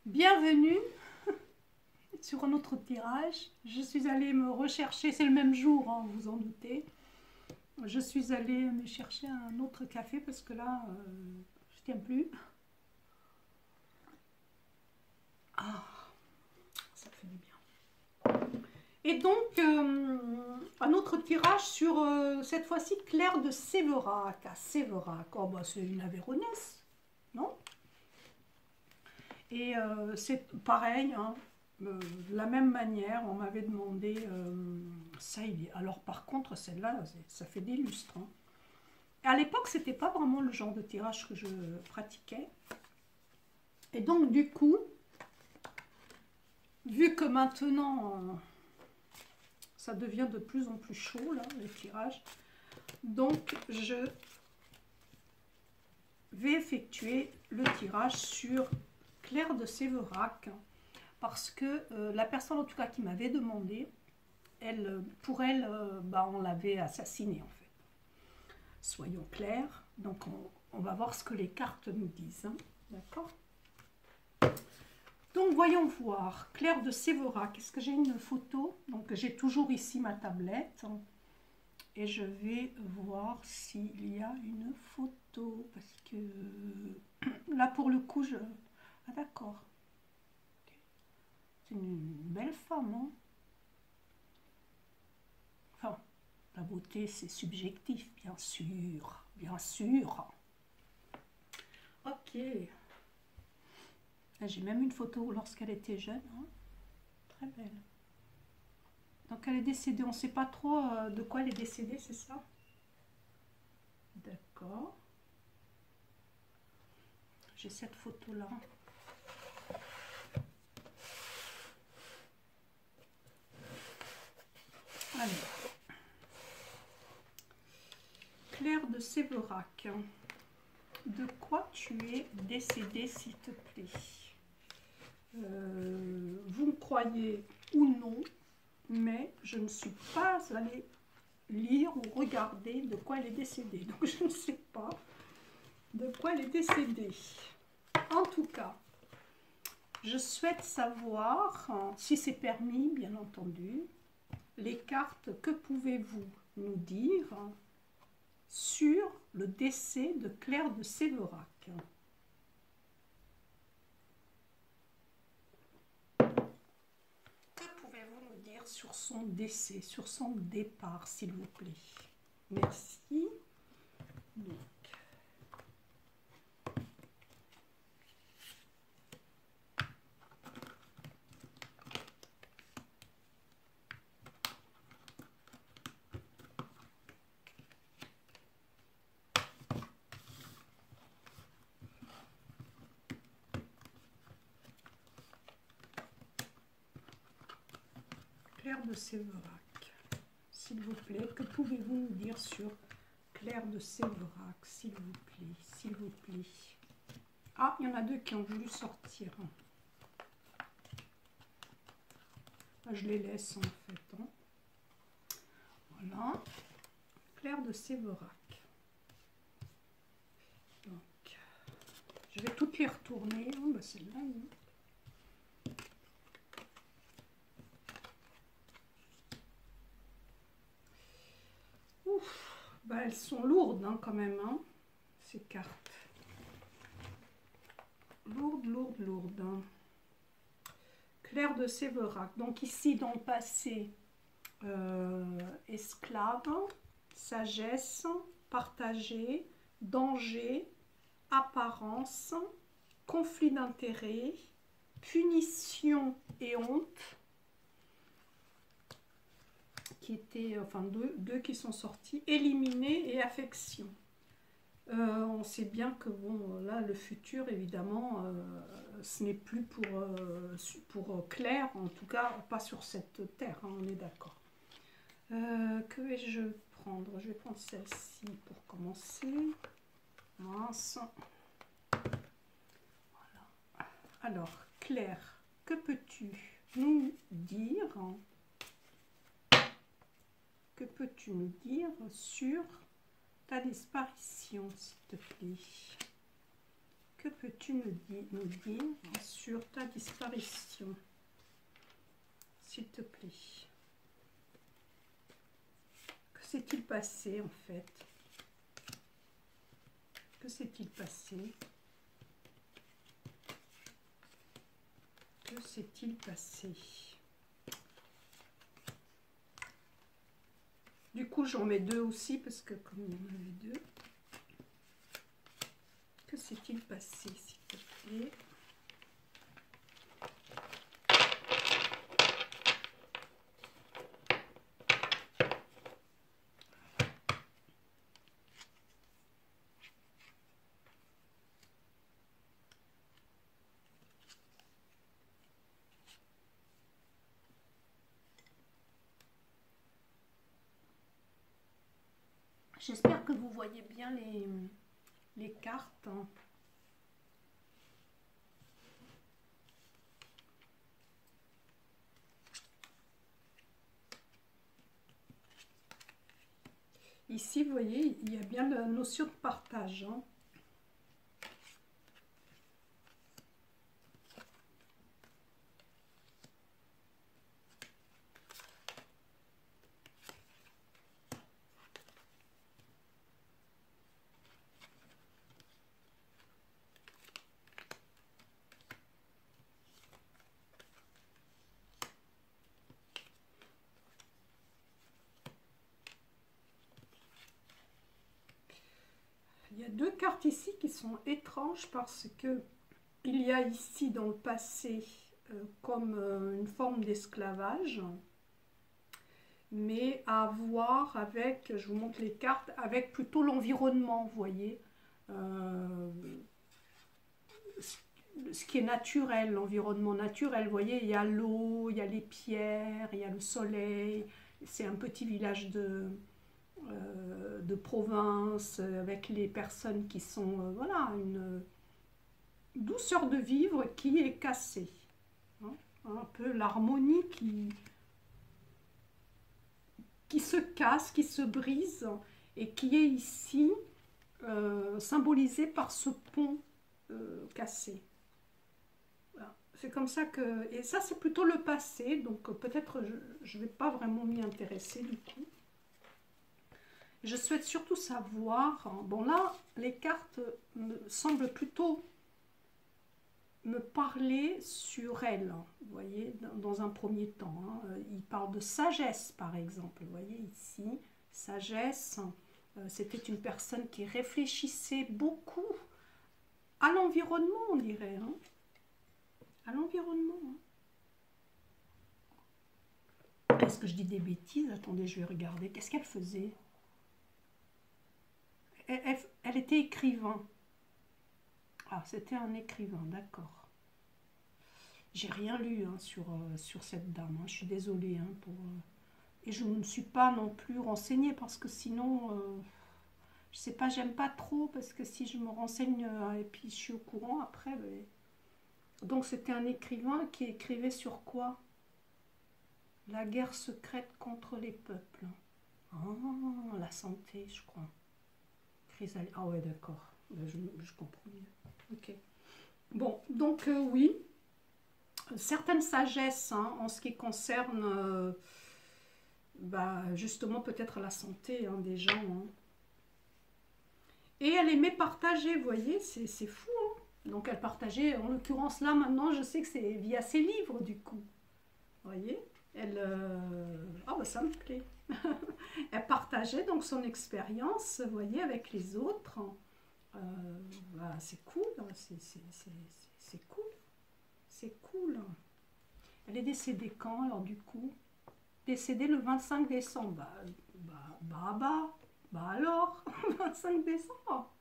Bienvenue sur un autre tirage. Je suis allée me rechercher, c'est le même jour, hein, vous en doutez. Je suis allée me chercher un autre café parce que là, je tiens plus. Ah, ça fait du bien. Et donc, un autre tirage sur, cette fois-ci, Claire de Séverac. À Séverac, oh, bah, c'est une Aveyronnaise, non? Et c'est pareil, hein, de la même manière, on m'avait demandé ça. Alors par contre, celle-là, ça fait des lustres. Hein. À l'époque, c'était pas vraiment le genre de tirage que je pratiquais. Et donc du coup, vu que maintenant, ça devient de plus en plus chaud, là, les tirages, donc je vais effectuer le tirage sur Claire de Séverac. Parce que la personne en tout cas qui m'avait demandé, pour elle, bah, on l'avait assassinée en fait. Soyons clairs, donc on va voir ce que les cartes nous disent. Hein. D'accord. Donc voyons voir, Claire de Séverac, est-ce que j'ai une photo? Donc j'ai toujours ici ma tablette. Et je vais voir s'il y a une photo. Parce que là pour le coup, ah d'accord. C'est une belle femme, hein. Enfin, la beauté, c'est subjectif, bien sûr, bien sûr. Ok. J'ai même une photo lorsqu'elle était jeune, hein. Très belle. Donc elle est décédée, on ne sait pas trop de quoi elle est décédée, c'est ça? D'accord. J'ai cette photo-là. Alors. Claire de Séverac. De quoi tu es décédée, s'il te plaît? Vous me croyez ou non, mais je ne suis pas allée lire ou regarder de quoi elle est décédée. Donc je ne sais pas de quoi elle est décédée. En tout cas, je souhaite savoir, si c'est permis, bien entendu, les cartes, que pouvez-vous nous dire sur le décès de Claire de Séverac? Que pouvez-vous nous dire sur son décès, sur son départ, s'il vous plaît? Merci. Donc, Claire de Séverac, s'il vous plaît, que pouvez-vous nous dire sur Claire de Séverac, s'il vous plaît, s'il vous plaît. Ah, il y en a deux qui ont voulu sortir. Je les laisse en fait. Hein. Voilà. Claire de Séverac. Donc, je vais toutes les retourner. Oh, bah, celle-là, oui. Ouf, bah, elles sont lourdes hein, quand même, hein, ces cartes. Lourdes, lourdes, lourdes. Hein. Claire de Séverac. Donc ici, dans le passé, esclave, sagesse, partagée, danger, apparence, conflit d'intérêts, punition et honte, qui étaient, enfin deux qui sont sortis, éliminés et affection. On sait bien que bon, là, le futur, évidemment, ce n'est plus pour Claire, en tout cas, pas sur cette terre, hein, on est d'accord. Que vais-je prendre? Je vais prendre celle-ci pour commencer. Mince. Voilà. Alors, Claire, que peux-tu nous dire? Que peux-tu nous dire sur ta disparition, s'il te plaît? Que que peux-tu nous dire sur ta disparition, s'il te plaît? Que s'est-il passé en fait? Que s'est-il passé? Que s'est-il passé? Du coup, j'en mets deux aussi parce que comme il y en avait deux. Que s'est-il passé, s'il te plaît? J'espère que vous voyez bien les cartes. Ici, vous voyez, il y a bien la notion de partage. Hein. Il y a deux cartes ici qui sont étranges parce que il y a ici dans le passé comme une forme d'esclavage, mais à voir avec, je vous montre les cartes, avec plutôt l'environnement, vous voyez, ce qui est naturel, l'environnement naturel, vous voyez, il y a l'eau, il y a les pierres, il y a le soleil, c'est un petit village de province, avec les personnes qui sont, voilà, une douceur de vivre qui est cassée. Hein, un peu l'harmonie qui se casse, qui se brise, et qui est ici symbolisée par ce pont cassé. Voilà. C'est comme ça que... Et ça, c'est plutôt le passé, donc peut-être je ne vais pas vraiment m'y intéresser du coup. Je souhaite surtout savoir, bon là, les cartes me semblent plutôt me parler sur elle, vous voyez, dans un premier temps. Hein. Il parle de sagesse, par exemple, vous voyez ici, sagesse, c'était une personne qui réfléchissait beaucoup à l'environnement, on dirait, hein. À l'environnement. Hein. Est-ce que je dis des bêtises? Attendez, je vais regarder. Qu'est-ce qu'elle faisait? Elle était écrivain. Ah, c'était un écrivain, d'accord. J'ai rien lu hein, sur cette dame. Hein. Je suis désolée. Hein, et je ne me suis pas non plus renseignée parce que sinon, je sais pas, j'aime pas trop parce que si je me renseigne et puis je suis au courant après. Donc c'était un écrivain qui écrivait sur quoi? La guerre secrète contre les peuples. Ah, la santé, je crois. Ah ouais, d'accord. Je comprends mieux. Ok. Bon, donc oui, certaines sagesses hein, en ce qui concerne justement peut-être la santé hein, des gens. Hein. Et elle aimait partager, vous voyez, c'est fou. Hein. Donc elle partageait, en l'occurrence là maintenant, je sais que c'est via ses livres du coup. Vous voyez, elle... Ah bah ça me plaît. Elle partageait donc son expérience, vous voyez, avec les autres. C'est cool, c'est cool. C'est cool. Elle est décédée quand alors du coup? Décédée le 25 décembre. Bah alors, 25 décembre.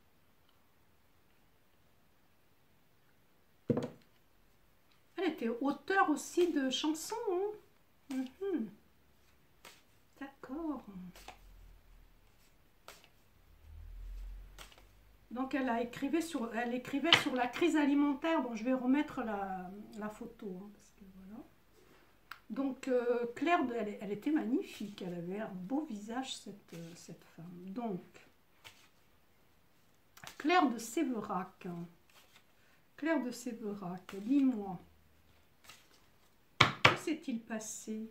Elle était auteure aussi de chansons. Hein. D'accord. Donc elle écrivait sur la crise alimentaire. Bon, je vais remettre la photo. Hein, parce que, voilà. Donc Claire, elle était magnifique. Elle avait un beau visage, cette femme. Donc, Claire de Séverac. Claire de Séverac, dis-moi, que s'est-il passé?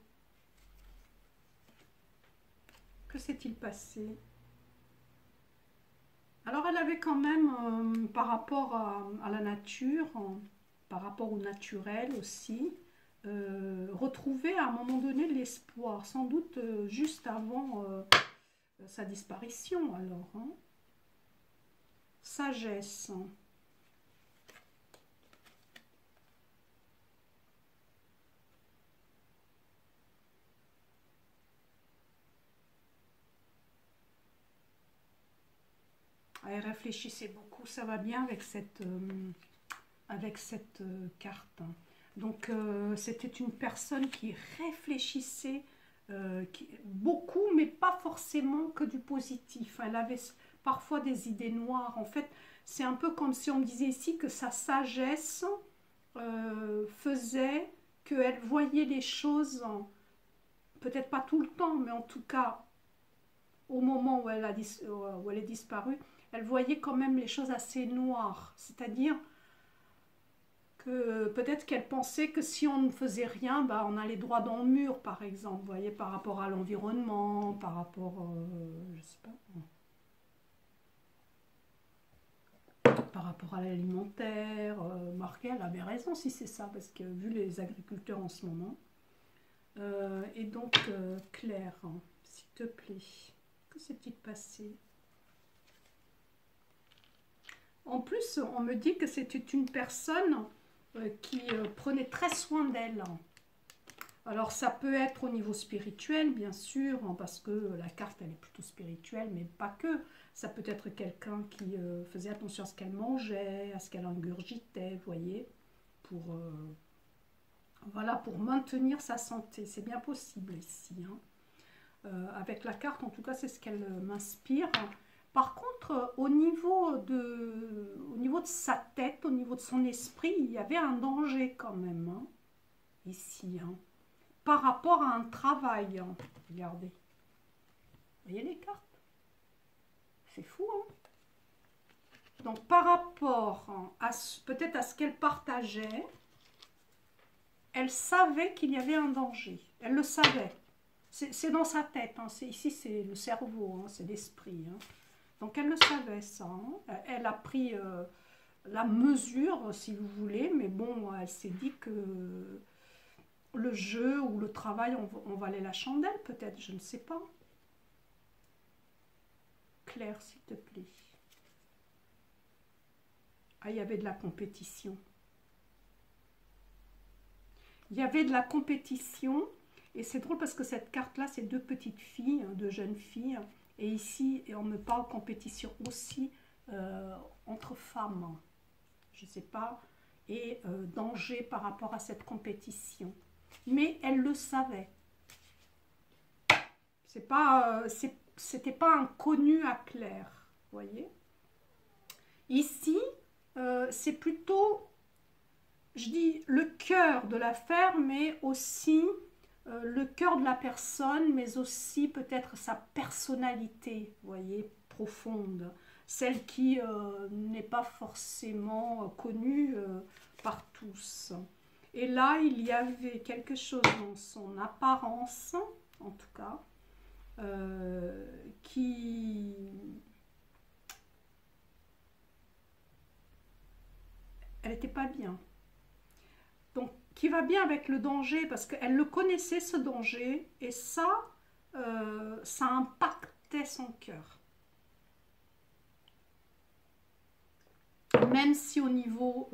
Que s'est-il passé? Alors, elle avait quand même, par rapport à la nature, par rapport au naturel aussi, retrouvé à un moment donné de l'espoir, sans doute juste avant sa disparition alors. Hein. Sagesse. Elle réfléchissait beaucoup, ça va bien avec cette carte. Donc c'était une personne qui réfléchissait beaucoup, mais pas forcément que du positif. Elle avait parfois des idées noires. En fait, c'est un peu comme si on disait ici que sa sagesse faisait qu'elle voyait les choses, peut-être pas tout le temps, mais en tout cas au moment où elle est disparue, elle voyait quand même les choses assez noires. C'est-à-dire que peut-être qu'elle pensait que si on ne faisait rien, bah, on allait droit dans le mur, par exemple, vous voyez, par rapport à l'environnement, par rapport, je sais pas, par rapport à l'alimentaire. Marqué, elle avait raison si c'est ça, parce que vu les agriculteurs en ce moment. Et donc, Claire, hein, s'il te plaît, que s'est-il passé? En plus, on me dit que c'était une personne qui prenait très soin d'elle. Alors, ça peut être au niveau spirituel, bien sûr, hein, parce que la carte, elle est plutôt spirituelle, mais pas que. Ça peut être quelqu'un qui faisait attention à ce qu'elle mangeait, à ce qu'elle ingurgitait, vous voyez, pour, voilà, pour maintenir sa santé. C'est bien possible ici. Hein. Avec la carte, en tout cas, c'est ce qu'elle m'inspire. Par contre, au niveau de sa tête, au niveau de son esprit, il y avait un danger quand même, hein, ici, hein, par rapport à un travail. Hein. Regardez. Vous voyez les cartes? C'est fou, hein? Donc, par rapport à peut-être à ce qu'elle partageait, elle savait qu'il y avait un danger. Elle le savait. C'est dans sa tête. Hein. Ici, c'est le cerveau, hein, c'est l'esprit. Hein. Donc, elle le savait, ça. Hein. Elle a pris la mesure, si vous voulez, mais bon, elle s'est dit que le jeu ou le travail, on valait la chandelle, peut-être, je ne sais pas. Claire, s'il te plaît. Ah, il y avait de la compétition. Il y avait de la compétition, et c'est drôle parce que cette carte-là, c'est deux petites filles, deux jeunes filles, et ici, on me parle compétition aussi entre femmes, je ne sais pas, et danger par rapport à cette compétition. Mais elle le savait. C'était pas inconnu à Claire, vous voyez. Ici, c'est plutôt, je dis, le cœur de l'affaire, mais aussi le cœur de la personne, mais aussi peut-être sa personnalité, vous voyez, profonde. Celle qui n'est pas forcément connue par tous. Et là, il y avait quelque chose dans son apparence, en tout cas, qui... Elle n'était pas bien. Donc, qui va bien avec le danger, parce qu'elle le connaissait, ce danger, et ça impactait son cœur. Même si au niveau,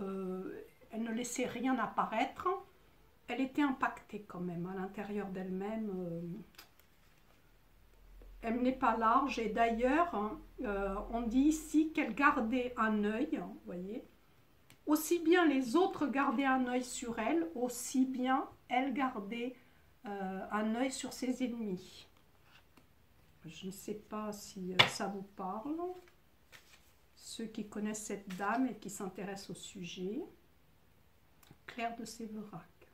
elle ne laissait rien apparaître, elle était impactée quand même, à l'intérieur d'elle-même. Elle n'est pas large, et d'ailleurs, on dit ici qu'elle gardait un œil, vous voyez, aussi bien les autres gardaient un œil sur elle, aussi bien elle gardait un œil sur ses ennemis. Je ne sais pas si ça vous parle. Ceux qui connaissent cette dame et qui s'intéressent au sujet. Claire de Séverac.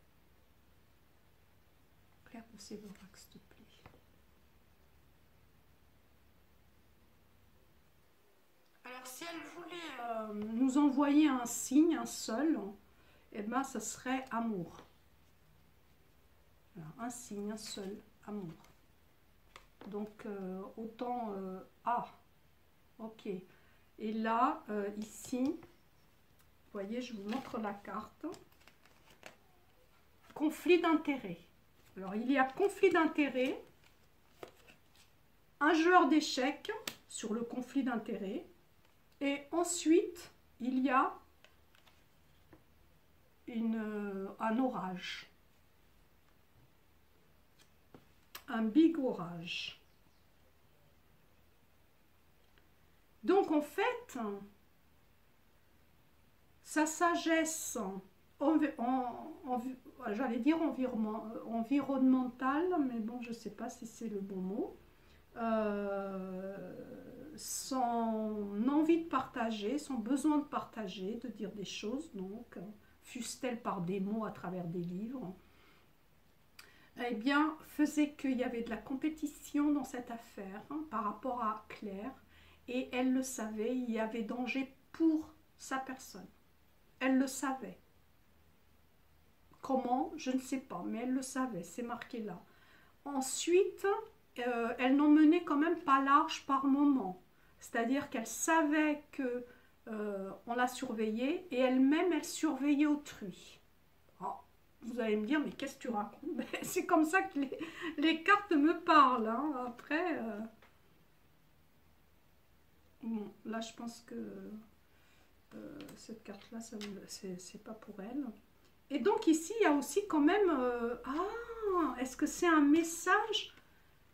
Claire de Séverac, s'il te plaît. Alors Donc si elle voulait... nous envoyer un signe, un seul, eh ben, ça serait amour. Voilà, un signe, un seul, amour. Donc, autant... ah, ok. Et là, ici, vous voyez, je vous montre la carte. Conflit d'intérêt. Alors, il y a conflit d'intérêt. Un joueur d'échecs sur le conflit d'intérêt. Et ensuite, il y a un orage. Un big orage. Donc, en fait, sa sagesse, j'allais dire environnementale, mais bon, je ne sais pas si c'est le bon mot, son envie de partager, son besoin de partager, de dire des choses, donc, fussent-elles par des mots à travers des livres, eh bien, faisait qu'il y avait de la compétition dans cette affaire par rapport à Claire, et elle le savait, il y avait danger pour sa personne. Elle le savait. Comment? Je ne sais pas, mais elle le savait, c'est marqué là. Ensuite, elle n'en menait quand même pas large par moment. C'est-à-dire qu'elle savait que on la surveillait et elle-même, elle surveillait autrui. Oh, vous allez me dire, mais qu'est-ce que tu racontes? C'est comme ça que les cartes me parlent. Hein. Après, bon, là, je pense que cette carte-là, c'est pas pour elle. Et donc ici, il y a aussi quand même... ah, est-ce que c'est un message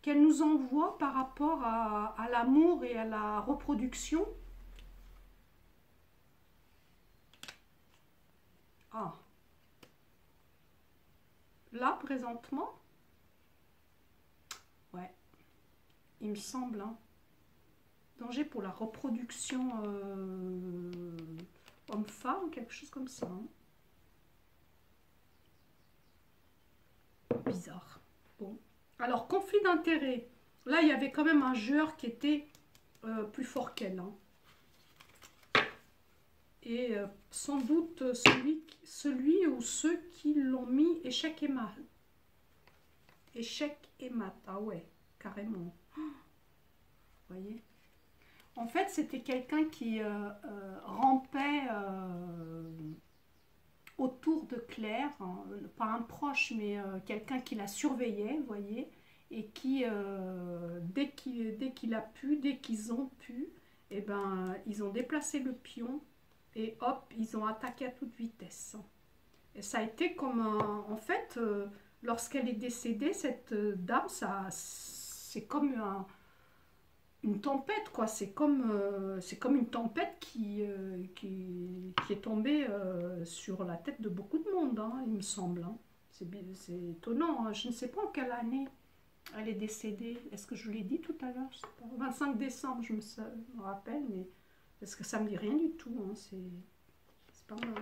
qu'elle nous envoie par rapport à l'amour et à la reproduction? Ah. Là, présentement? Ouais. Il me semble. Hein. Danger pour la reproduction homme-femme, quelque chose comme ça. Hein. Bizarre. Bon. Alors, conflit d'intérêt. Là, il y avait quand même un joueur qui était plus fort qu'elle. Hein. Et sans doute celui ou ceux qui l'ont mis échec et mat. Échec et mat. Ah ouais, carrément. Vous voyez? En fait, c'était quelqu'un qui rampait autour de Claire, hein, pas un proche, mais quelqu'un qui la surveillait, vous voyez, et qui, dès qu'il a pu, dès qu'ils ont pu, eh ben, ils ont déplacé le pion et hop, ils ont attaqué à toute vitesse. Et ça a été comme en fait, lorsqu'elle est décédée, cette dame, c'est comme une tempête, quoi. C'est comme une tempête qui est tombée sur la tête de beaucoup de monde, hein, il me semble. Hein. C'est étonnant. Hein. Je ne sais pas en quelle année elle est décédée. Est-ce que je l'ai dit tout à l'heure? 25 décembre, je me rappelle, mais parce que ça me dit rien du tout. Hein. C'est pas mal.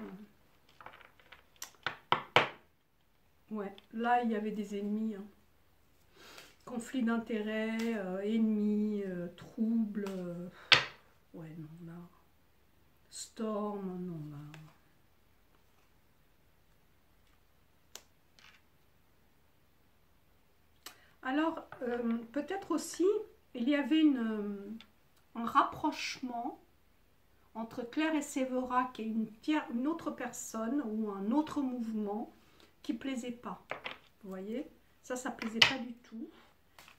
Ouais, là, il y avait des ennemis. Hein. Conflit d'intérêts, ennemis, troubles. Ouais, non, là. Storm, non, là. Alors, peut-être aussi, il y avait un rapprochement entre Claire et Séverac et une autre personne ou un autre mouvement qui ne plaisait pas. Vous voyez? Ça ne plaisait pas du tout.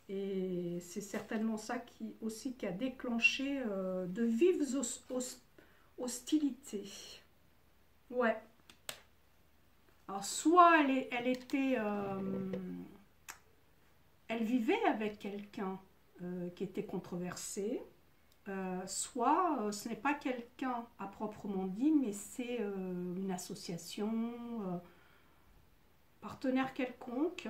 Et c'est certainement ça qui a déclenché de vives hostilités. Ouais. Alors, soit elle vivait avec quelqu'un qui était controversé, soit ce n'est pas quelqu'un à proprement dit, mais c'est une association, partenaire quelconque,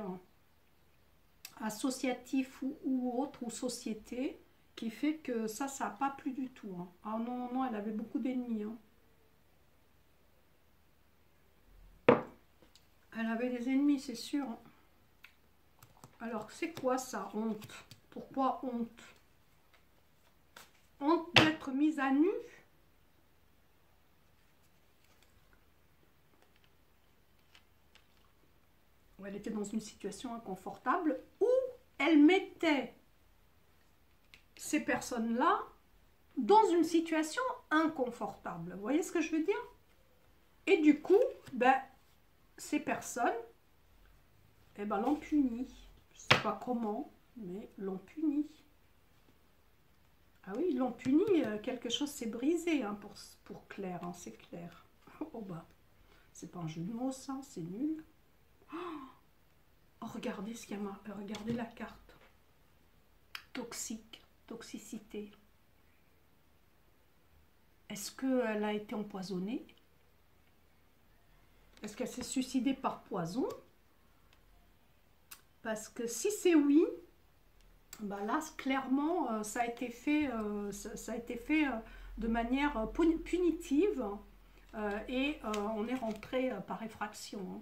associatif ou autre, ou société, qui fait que ça n'a pas plu du tout. Hein. Ah non, non, elle avait beaucoup d'ennemis. Hein. Elle avait des ennemis, c'est sûr. Hein. Alors, c'est quoi ça, honte? Pourquoi honte? Honte d'être mise à nu? elle était dans une situation inconfortable où elle mettait ces personnes-là dans une situation inconfortable. Vous voyez ce que je veux dire? Et du coup, ben, ces personnes, eh ben, l'ont puni. Je ne sais pas comment, mais l'ont puni. Ah oui, ils l'ont puni, quelque chose s'est brisé hein, pour Claire, hein, c'est clair. Oh bah, c'est pas un jeu de mots ça, c'est nul. Oh, regardez ce qu'il y a, regardez la carte. Toxique, toxicité. Est-ce qu'elle a été empoisonnée? Est-ce qu'elle s'est suicidée par poison? Parce que si c'est oui, bah là, clairement, ça a été fait, de manière punitive et on est rentré par effraction. Hein.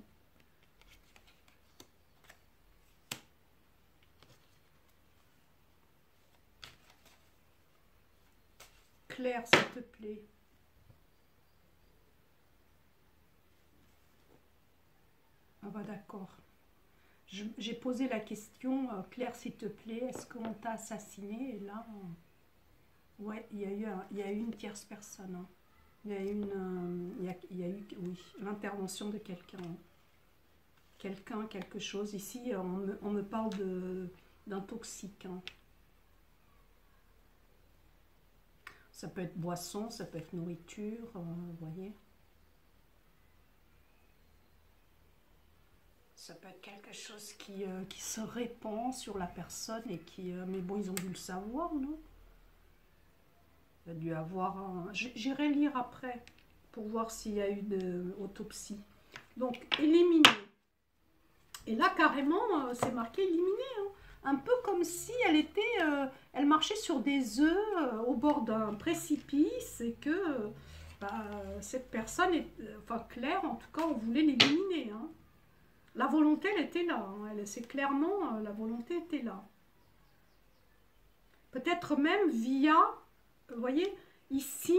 Claire, s'il te plaît. Ah bah d'accord. J'ai posé la question, Claire, s'il te plaît, est-ce qu'on t'a assassiné? Et là, ouais, il y a eu une tierce personne. Hein. Il y a eu, oui, l'intervention de quelqu'un. Quelqu'un, quelque chose. Ici, on me parle d'un toxique. Hein. Ça peut être boisson, ça peut être nourriture, vous voyez. Ça peut être quelque chose qui se répand sur la personne et qui... mais bon, ils ont dû le savoir, non? Il y a dû avoir un... J'irai lire après pour voir s'il y a eu de autopsie. Donc, éliminé. Et là, carrément, c'est marqué éliminé. Hein. Un peu comme si elle était... elle marchait sur des œufs au bord d'un précipice et que bah, cette personne, enfin Claire, en tout cas, on voulait l'éliminer. Hein. La volonté, elle était là. Hein. C'est clairement, la volonté était là. Peut-être même via, vous voyez, ici,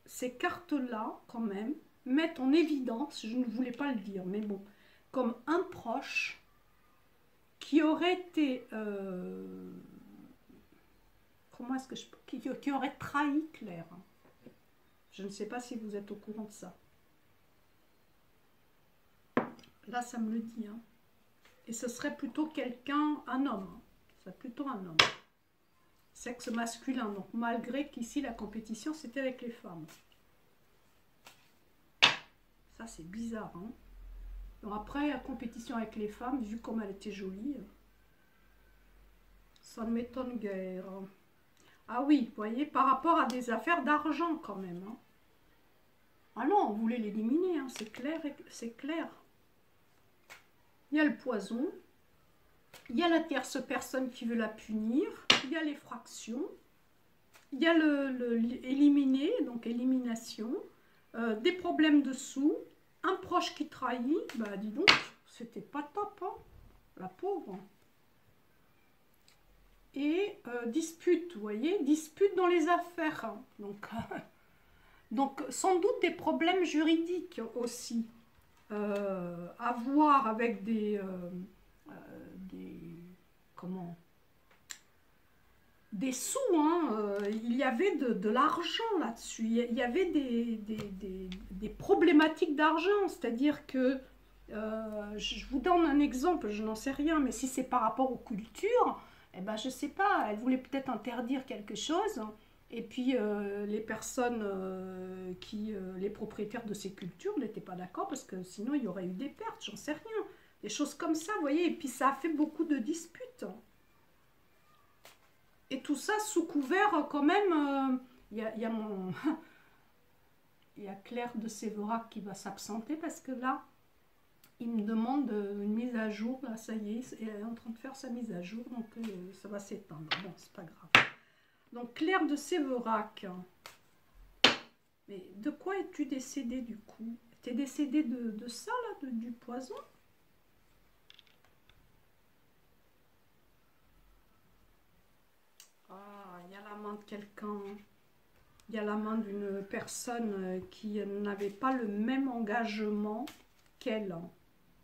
ces cartes-là, quand même, mettent en évidence, je ne voulais pas le dire, mais bon, comme un proche qui aurait été, comment est-ce que qui aurait trahi Claire. Je ne sais pas si vous êtes au courant de ça. Là, ça me le dit. Hein. Et ce serait plutôt quelqu'un, un homme. Hein. C'est plutôt un homme. Sexe masculin. Donc, malgré qu'ici, la compétition, c'était avec les femmes. Ça, c'est bizarre. Hein. Donc, après, la compétition avec les femmes, vu comme elle était jolie, ça ne m'étonne guère. Ah oui, vous voyez, par rapport à des affaires d'argent, quand même. Hein. Ah non, on voulait l'éliminer, hein. C'est clair, c'est clair. Il y a le poison, il y a la tierce personne qui veut la punir, il y a l'effraction, il y a l'éliminer, donc élimination, des problèmes dessous, un proche qui trahit, bah dis donc, c'était pas top, hein, la pauvre. Et dispute, vous voyez, dispute dans les affaires, hein. Donc sans doute des problèmes juridiques aussi. À voir avec des sous, hein. Il y avait de l'argent là-dessus, il y avait des problématiques d'argent, c'est-à-dire que je vous donne un exemple, je n'en sais rien, mais si c'est par rapport aux cultures, eh ben, je ne sais pas, elle voulait peut-être interdire quelque chose. Et puis, les personnes les propriétaires de ces cultures n'étaient pas d'accord parce que sinon, il y aurait eu des pertes, j'en sais rien. Des choses comme ça, vous voyez. Et puis, ça a fait beaucoup de disputes. Et tout ça sous couvert, quand même, il y a il y a Claire de Sévérac qui va s'absenter parce que là, il me demande une mise à jour. Là, ça y est, elle est en train de faire sa mise à jour, donc ça va s'éteindre. Bon, c'est pas grave. Donc, Claire de Sévérac. Mais de quoi es-tu décédée du coup? Tu es décédée de ça, là, du poison? Ah, il y a la main de quelqu'un. Il y a la main d'une personne qui n'avait pas le même engagement qu'elle.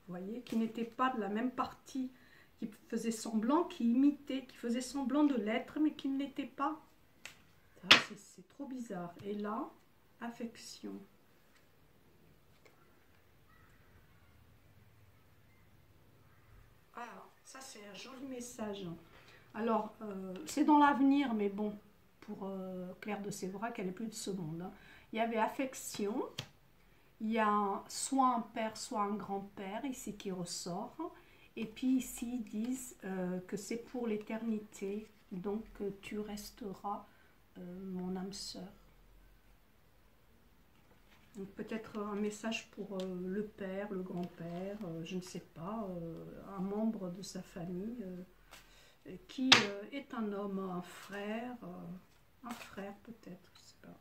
vous voyez, qui n'était pas de la même partie, qui faisait semblant, qui imitait, qui faisait semblant de l'être, mais qui ne l'était pas. C'est trop bizarre. Et là, affection. Alors, ça c'est un joli message. Alors, c'est dans l'avenir, mais bon, pour Claire de Séverac, elle n'est plus de ce monde. Hein. Il y avait affection, il y a soit un père, soit un grand-père, ici qui ressort. Et puis ici, ils disent que c'est pour l'éternité, donc tu resteras mon âme sœur. Donc peut-être un message pour le père, le grand-père, je ne sais pas, un membre de sa famille qui est un homme, un frère peut-être, je ne sais pas.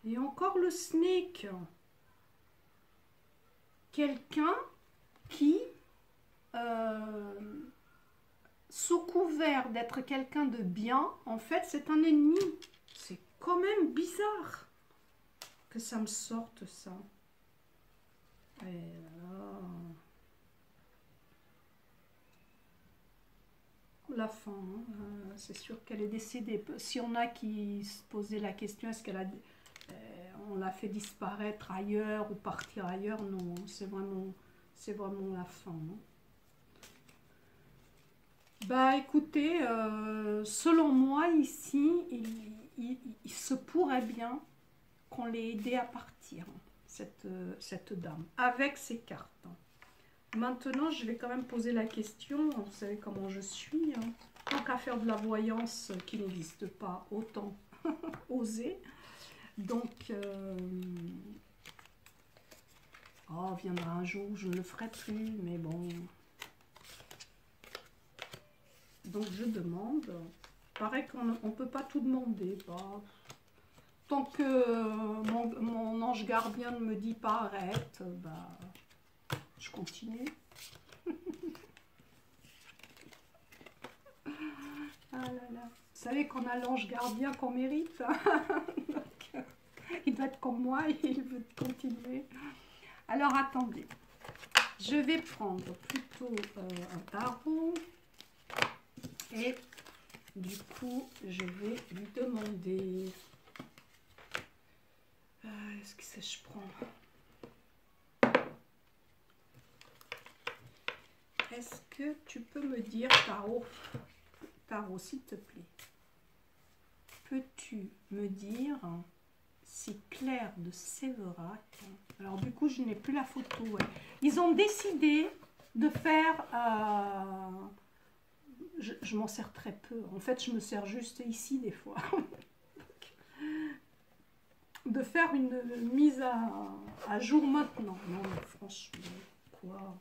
Et encore le snake, quelqu'un qui, sous couvert d'être quelqu'un de bien, en fait c'est un ennemi. C'est quand même bizarre que ça me sorte ça. Et là, la fin, hein, c'est sûr qu'elle est décédée. Si on a qui se posaient la question, est-ce qu'elle a, on l'a fait disparaître ailleurs ou partir ailleurs? Non, c'est vraiment la fin. Hein. Bah écoutez, selon moi ici, il se pourrait bien qu'on l'ait aidé à partir, cette dame, avec ses cartes. Maintenant, je vais quand même poser la question, vous savez comment je suis, hein. Tant qu'à faire de la voyance qui n'existe pas, autant oser. Donc, oh, viendra un jour où je ne le ferai plus, mais bon. Donc, je demande. Pareil qu'on ne peut pas tout demander. Bah, tant que mon ange gardien ne me dit pas arrête, bah, je continue. Ah là là. Vous savez qu'on a l'ange gardien qu'on mérite. Donc, il doit être comme moi et il veut continuer. Alors attendez. Je vais prendre plutôt un tarot. Et du coup, je vais lui demander... Est-ce que je prends? Est-ce que tu peux me dire, Tarot, s'il te plaît, peux-tu me dire si Claire de Séverac... Alors du coup, je n'ai plus la photo. Ouais. Ils ont décidé de faire... je m'en sers très peu. En fait, je me sers juste ici des fois. De faire une mise à jour maintenant. Non, mais franchement, quoi?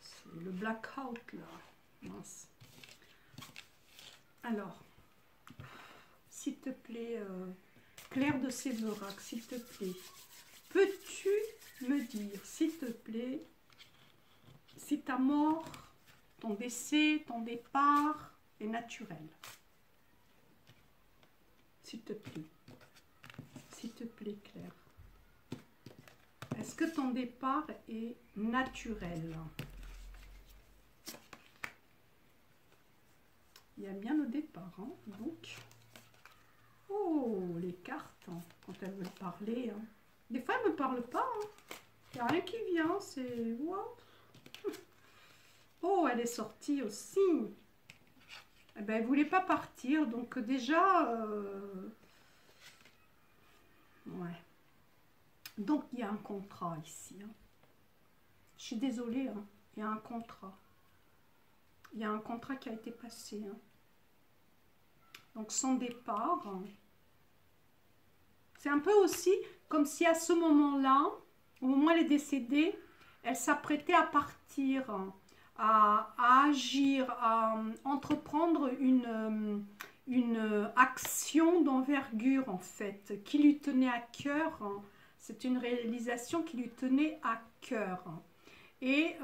C'est le blackout, là. Mince. Alors, s'il te plaît, Claire de Séverac, s'il te plaît, peux-tu me dire, s'il te plaît, si ta mort, ton décès, ton départ est naturel? S'il te plaît. S'il te plaît, Claire. Est-ce que ton départ est naturel? Il y a bien le départ, hein, donc. Oh, les cartes, hein, quand elles veulent parler. Hein. Des fois, elles ne me parlent pas. Hein. Il n'y a rien qui vient, c'est... Wow. Oh, elle est sortie aussi. Eh ben, elle ne voulait pas partir, donc déjà... Ouais. Donc, il y a un contrat ici. Hein. Je suis désolée, hein. Il y a un contrat. Il y a un contrat qui a été passé. Hein. Donc, son départ, c'est un peu aussi comme si à ce moment-là, au moment où elle est décédée, elle s'apprêtait à partir, à agir, à entreprendre une action d'envergure, en fait, qui lui tenait à cœur. C'est une réalisation qui lui tenait à cœur. Et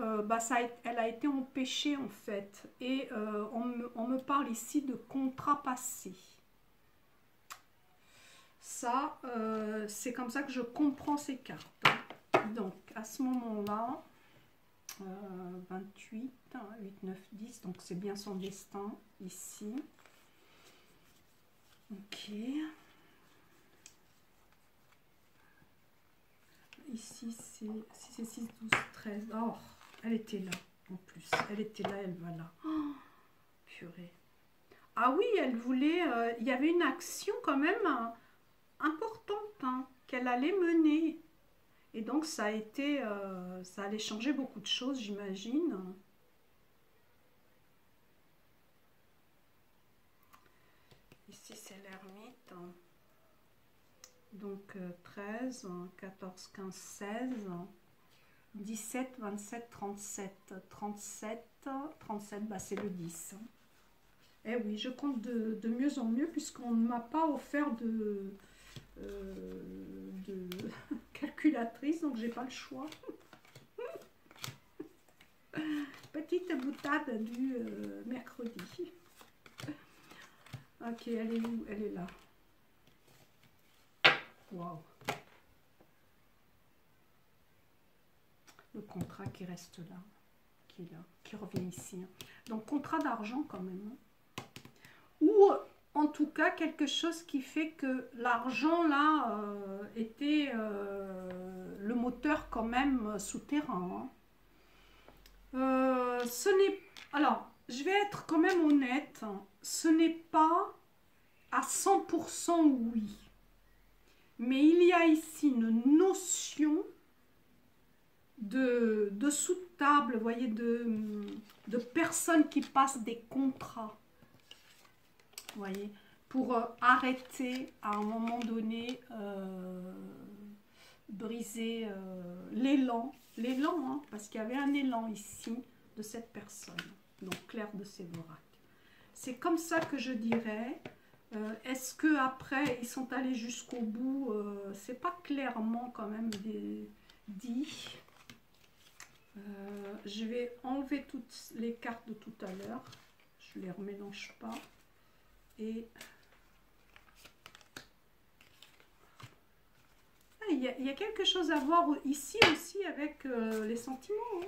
elle a été empêchée en fait. Et on me parle ici de contrat passé. Ça, c'est comme ça que je comprends ces cartes. Donc, à ce moment-là, 28, 8, 9, 10, donc c'est bien son destin, ici. Ok. Ici, c'est 6, 12, 13. Oh, elle était là, en plus. Elle était là, elle va là. Oh, purée. Ah oui, elle voulait... il y avait une action quand même importante hein, qu'elle allait mener. Et donc, ça a été... ça allait changer beaucoup de choses, j'imagine. Ici, c'est l'ermite. Donc, 13, 14, 15, 16... 17, 27, 37, 37, 37, bah c'est le 10. Eh oui, je compte de mieux en mieux puisqu'on ne m'a pas offert de calculatrice, donc j'ai pas le choix. Petite boutade du mercredi. Ok, elle est où? Elle est là. Waouh. Le contrat qui reste là, qui est là, qui revient ici. Donc contrat d'argent quand même. Ou en tout cas quelque chose qui fait que l'argent là était le moteur quand même souterrain. Ce n'est... Alors, je vais être quand même honnête, ce n'est pas à 100% oui. Mais il y a ici une notion de sous-table, vous voyez, de personnes qui passent des contrats, vous voyez, pour arrêter à un moment donné, briser l'élan, hein, parce qu'il y avait un élan ici de cette personne, donc Claire de Séverac. C'est comme ça que je dirais. Est-ce que après ils sont allés jusqu'au bout? C'est pas clairement quand même dit. Je vais enlever toutes les cartes de tout à l'heure. Je ne les remélange pas. Et il y a quelque chose à voir ici aussi avec les sentiments. Hein.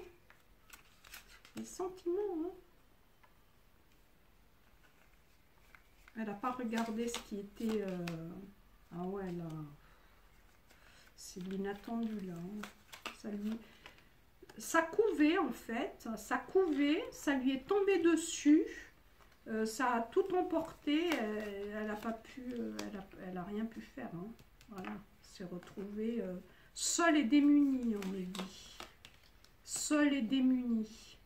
Les sentiments. Hein. Elle n'a pas regardé ce qui était... Ah ouais, là. C'est de l'inattendu, là. Hein. Ça couvait, en fait. Ça couvait, ça lui est tombé dessus. Ça a tout emporté. Elle n'a pas pu... elle a rien pu faire. Hein. Voilà. S'est retrouvée seule et démunie, on me dit. Seule et démunie.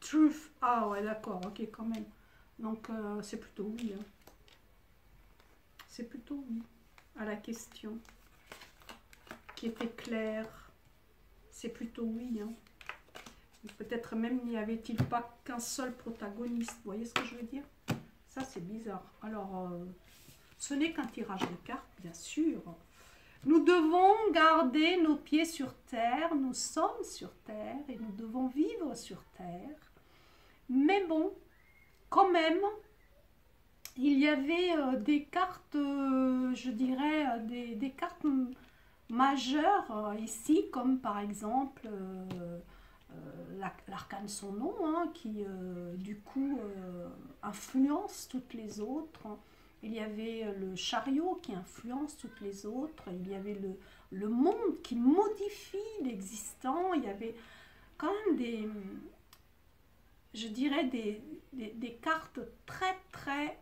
Truth. Ah ouais, d'accord. Ok, quand même. Donc, c'est plutôt oui. Hein. C'est plutôt oui à la question qui était claire. C'est plutôt oui. Hein. Peut-être même n'y avait-il pas qu'un seul protagoniste. Vous voyez ce que je veux dire? Ça, c'est bizarre. Alors, ce n'est qu'un tirage de cartes, bien sûr. Nous devons garder nos pieds sur terre. Nous sommes sur terre et nous devons vivre sur terre. Mais bon, quand même, il y avait des cartes, je dirais, des cartes majeures ici, comme par exemple l'arcane son nom, hein, qui du coup influence toutes les autres. Il y avait le chariot qui influence toutes les autres. Il y avait le monde qui modifie l'existant. Il y avait quand même des... je dirais des cartes très très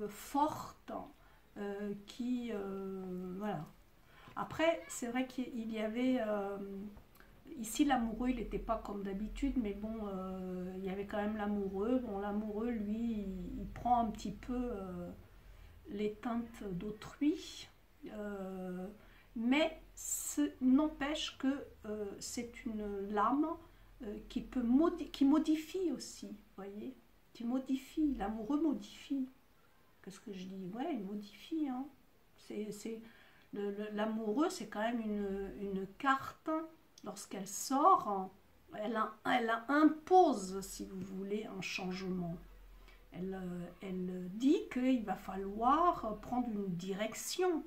fortes qui voilà. Après c'est vrai qu'il y avait ici l'amoureux, il n'était pas comme d'habitude, mais bon il y avait quand même l'amoureux. Bon, l'amoureux lui il prend un petit peu les teintes d'autrui, mais n'empêche que c'est une lame qui modifie aussi, voyez, qui modifie, l'amoureux modifie. Qu'est-ce que je dis? Ouais, il modifie. Hein. L'amoureux, c'est quand même une carte, lorsqu'elle sort, elle impose, si vous voulez, un changement. Elle dit qu'il va falloir prendre une direction.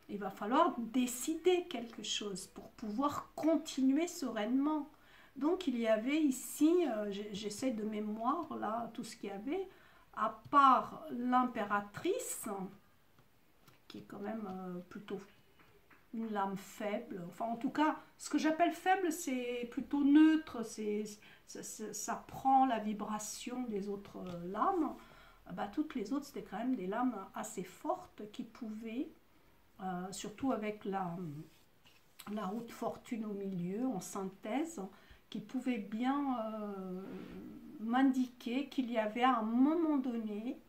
Il va falloir décider quelque chose pour pouvoir continuer sereinement. Donc il y avait ici, j'essaie de mémoire là, tout ce qu'il y avait, à part l'impératrice, qui est quand même plutôt une lame faible. Enfin, en tout cas, ce que j'appelle faible, c'est plutôt neutre. Ça prend la vibration des autres lames. Bah, toutes les autres, c'était quand même des lames assez fortes qui pouvaient, surtout avec la route fortune au milieu, en synthèse, qui pouvaient bien m'indiquer qu'il y avait à un moment donné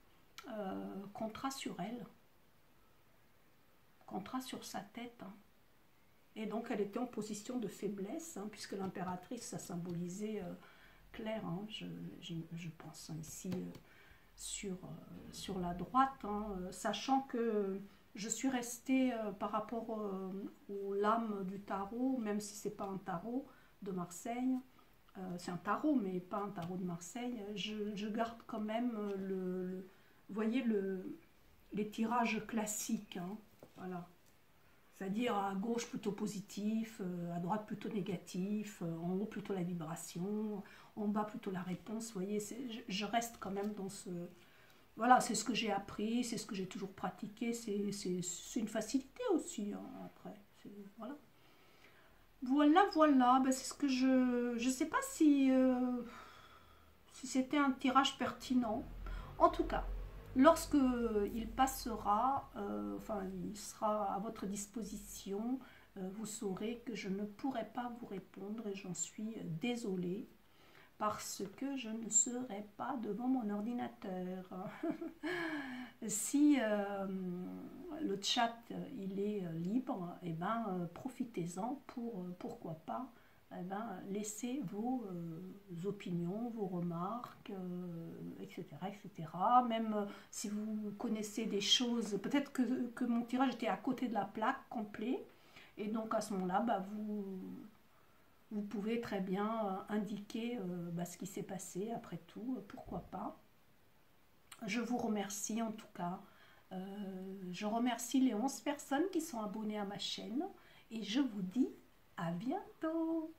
contrat sur elle, contrat sur sa tête. Hein. Et donc elle était en position de faiblesse, hein, puisque l'impératrice, ça symbolisait Claire, hein, je pense hein, ici sur la droite, hein, sachant que je suis restée par rapport aux lames du tarot, même si c'est pas un tarot de Marseille, c'est un tarot mais pas un tarot de Marseille, je garde quand même vous voyez les tirages classiques, hein, voilà. C'est-à-dire à gauche plutôt positif, à droite plutôt négatif, en haut plutôt la vibration, en bas plutôt la réponse. Vous voyez, je reste quand même dans ce... Voilà, c'est ce que j'ai appris, c'est ce que j'ai toujours pratiqué, c'est une facilité aussi, hein, après. Voilà. Voilà, ben, c'est ce que je... Je ne sais pas si c'était un tirage pertinent. En tout cas, lorsque il passera, enfin il sera à votre disposition, vous saurez que je ne pourrai pas vous répondre et j'en suis désolée parce que je ne serai pas devant mon ordinateur. Si le chat il est libre, et ben, profitez-en pour pourquoi pas laisser vos opinions, vos remarques, etc., etc. Même si vous connaissez des choses, peut-être que mon tirage était à côté de la plaque complet, et donc à ce moment-là, vous pouvez très bien indiquer ce qui s'est passé, après tout, pourquoi pas. Je vous remercie en tout cas. Je remercie les 11 personnes qui sont abonnées à ma chaîne, et je vous dis à bientôt.